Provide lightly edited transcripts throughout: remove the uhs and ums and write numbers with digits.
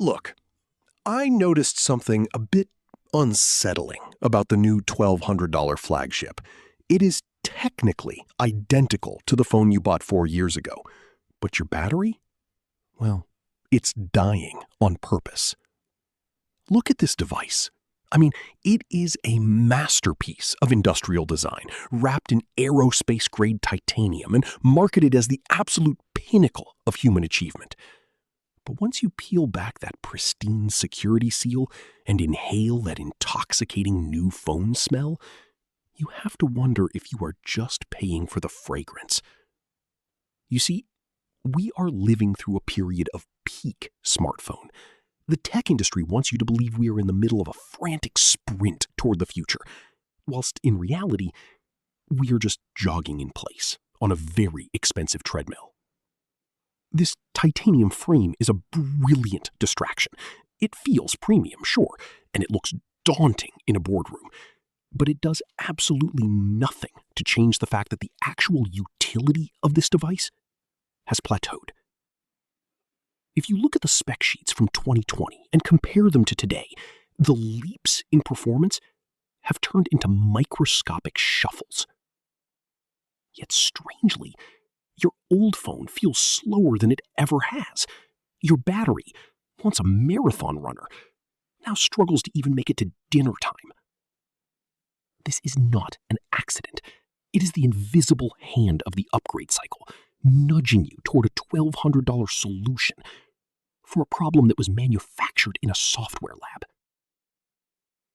Look, I noticed something a bit unsettling about the new $1,200 flagship. It is technically identical to the phone you bought 4 years ago, but your battery? Well, it's dying on purpose. Look at this device. I mean, it is a masterpiece of industrial design, wrapped in aerospace-grade titanium and marketed as the absolute pinnacle of human achievement. But once you peel back that pristine security seal and inhale that intoxicating new phone smell, you have to wonder if you are just paying for the fragrance. You see, we are living through a period of peak smartphone. The tech industry wants you to believe we are in the middle of a frantic sprint toward the future, whilst in reality, we are just jogging in place on a very expensive treadmill. This titanium frame is a brilliant distraction. It feels premium, sure, and it looks daunting in a boardroom, but it does absolutely nothing to change the fact that the actual utility of this device has plateaued. If you look at the spec sheets from 2020 and compare them to today, the leaps in performance have turned into microscopic shuffles. Yet strangely, your old phone feels slower than it ever has. Your battery, once a marathon runner, now struggles to even make it to dinner time. This is not an accident. It is the invisible hand of the upgrade cycle, nudging you toward a $1,200 solution for a problem that was manufactured in a software lab.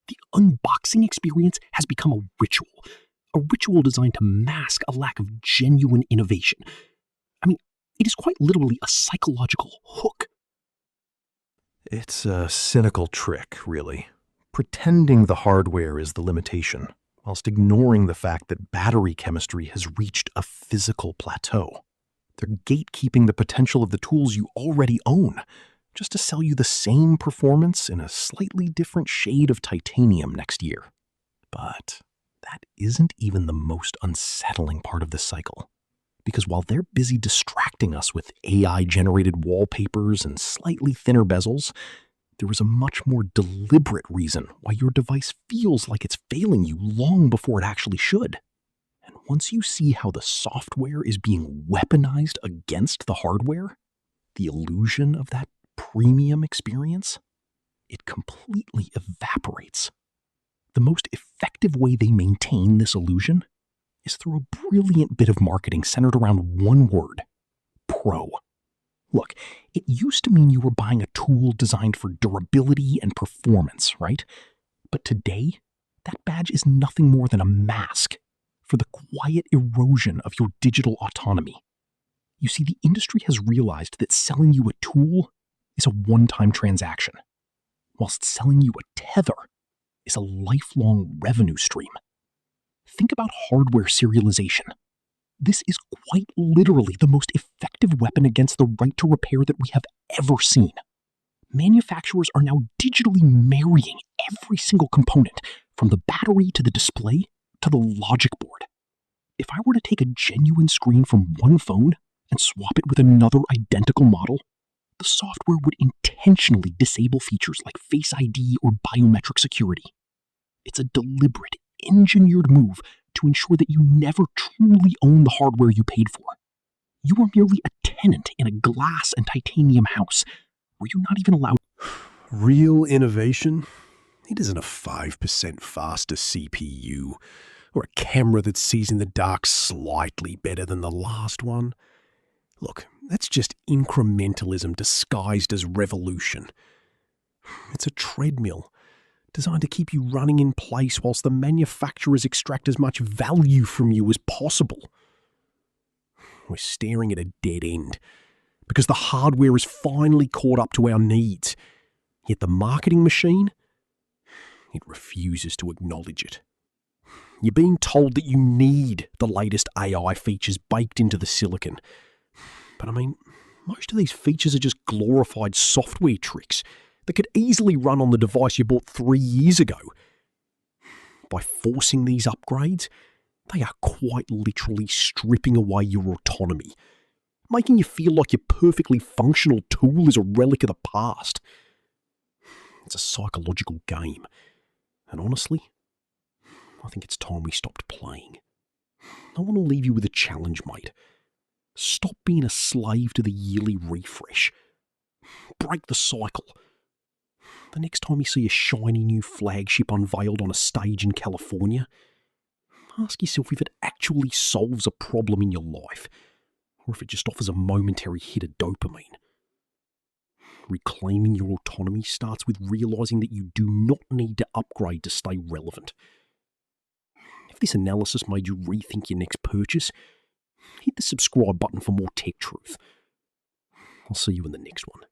The unboxing experience has become a ritual designed to mask a lack of genuine innovation. I mean, it is quite literally a psychological hook. It's a cynical trick, really. Pretending the hardware is the limitation, whilst ignoring the fact that battery chemistry has reached a physical plateau. They're gatekeeping the potential of the tools you already own, just to sell you the same performance in a slightly different shade of titanium next year. But that isn't even the most unsettling part of this cycle. Because while they're busy distracting us with AI-generated wallpapers and slightly thinner bezels, there is a much more deliberate reason why your device feels like it's failing you long before it actually should. And once you see how the software is being weaponized against the hardware, the illusion of that premium experience, it completely evaporates. The most effective way they maintain this illusion is through a brilliant bit of marketing centered around one word: pro. Look, it used to mean you were buying a tool designed for durability and performance, right? But today, that badge is nothing more than a mask for the quiet erosion of your digital autonomy. You see, the industry has realized that selling you a tool is a one-time transaction, whilst selling you a tether is a lifelong revenue stream. Think about hardware serialization. This is quite literally the most effective weapon against the right to repair that we have ever seen. Manufacturers are now digitally marrying every single component, from the battery to the display to the logic board. If I were to take a genuine screen from one phone and swap it with another identical model, the software would intentionally disable features like Face ID or biometric security. It's a deliberate, engineered move to ensure that you never truly own the hardware you paid for. You are merely a tenant in a glass and titanium house where you're not even allowed. Real innovation? It isn't a 5% faster CPU or a camera that sees in the dark slightly better than the last one. Look, that's just incrementalism disguised as revolution. It's a treadmill designed to keep you running in place whilst the manufacturers extract as much value from you as possible. We're staring at a dead end because the hardware is finally caught up to our needs. Yet the marketing machine, it refuses to acknowledge it. You're being told that you need the latest AI features baked into the silicon. But I mean, most of these features are just glorified software tricks that could easily run on the device you bought 3 years ago. By forcing these upgrades, they are quite literally stripping away your autonomy, making you feel like your perfectly functional tool is a relic of the past. It's a psychological game. And honestly, I think it's time we stopped playing. I want to leave you with a challenge, mate. Stop being a slave to the yearly refresh. Break the cycle. The next time you see a shiny new flagship unveiled on a stage in California, ask yourself if it actually solves a problem in your life, or if it just offers a momentary hit of dopamine. Reclaiming your autonomy starts with realizing that you do not need to upgrade to stay relevant. If this analysis made you rethink your next purchase, hit the subscribe button for more tech truth. I'll see you in the next one.